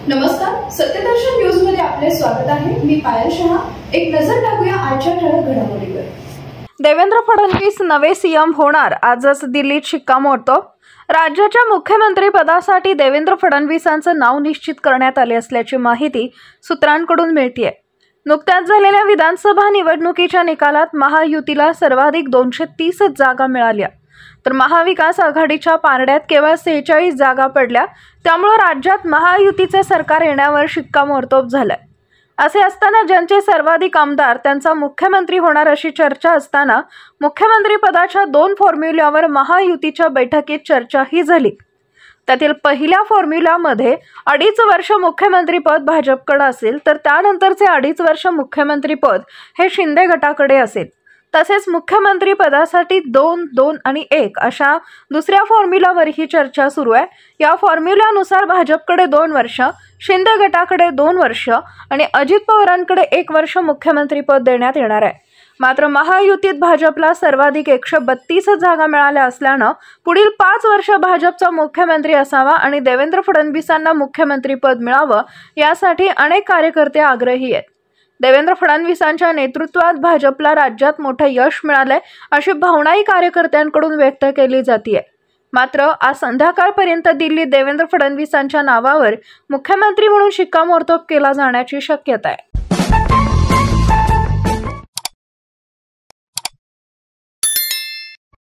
नमस्कार, सत्यदर्शन न्यूज मध्ये आपले स्वागत आहे। मी पायल शहा। एक नजर टाकूया आजच्या ठळक घडामोडीवर। देवेंद्र फडणवीस नवे सीएम होणार। आजच दिल्लीत शिक्कामोर्तब। राज्याच्या मुख्यमंत्री पदासाठी देवेंद्र फडणवीसांचं नाव निश्चित करण्यात आले असल्याची माहिती सूत्रांकडून मिळतेय। नुकत्याच झालेल्या विधानसभा निवडणुकीच्या निकालात महायुतीला सर्वाधिक 230 जागा मिळाल्या, तर महाविकास आघाडीच्या पारड्यात केवळ 46 जागा पडल्या। त्यामुळे राज्यात महायुतीचे सरकार येण्यावर शिक्कामोर्तब झालंय। असे असताना ज्यांचे सर्वाधिक आमदार त्यांचा मुख्यमंत्री होणार अशी चर्चा असताना मुख्यमंत्री पदाच्या 2 फॉर्म्युल्यावर महायुतीच्या बैठकीत चर्चाही झाली। त्यातील पहिल्या फॉर्म्युल्यामध्ये 2.5 वर्ष मुख्यमंत्रीपद भाजपकडे असेल, तर त्यानंतरचे 2.5 वर्ष मुख्यमंत्रीपद हे शिंदे गटाकडे असेल। तसेच मुख्यमंत्री पदासाठी 2, 2 आणि 1 अशा दुसऱ्या फॉर्म्युलावर ही चर्चा सुरू आहे। या फॉर्म्युल्यानुसार भाजपकडे 2 वर्ष, शिंदे गटाकडे 2 वर्ष आणि अजित पवारांकडे 1 वर्ष मुख्यमंत्रीपद देण्यात येणार आहे। मात्र महायुतीत भाजपला सर्वाधिक 132 जागा मिळाल्या असल्यानं पुढील 5 वर्ष भाजपचा मुख्यमंत्री असावा आणि देवेंद्र फडणवीसांना मुख्यमंत्रीपद मिळावं यासाठी अनेक कार्यकर्ते आग्रही आहेत। देवेंद्र फडणवीसांच्या नेतृत्वात भाजपला राज्यात मोठं यश मिळालंय अशी भावनाही कार्यकर्त्यांकडून व्यक्त केली जाते। मात्र आज संध्याकाळपर्यंत दिल्लीत देवेंद्र फडणवीसांच्या नावावर मुख्यमंत्री म्हणून शिक्कामोर्तब केला जाण्याची शक्यता आहे।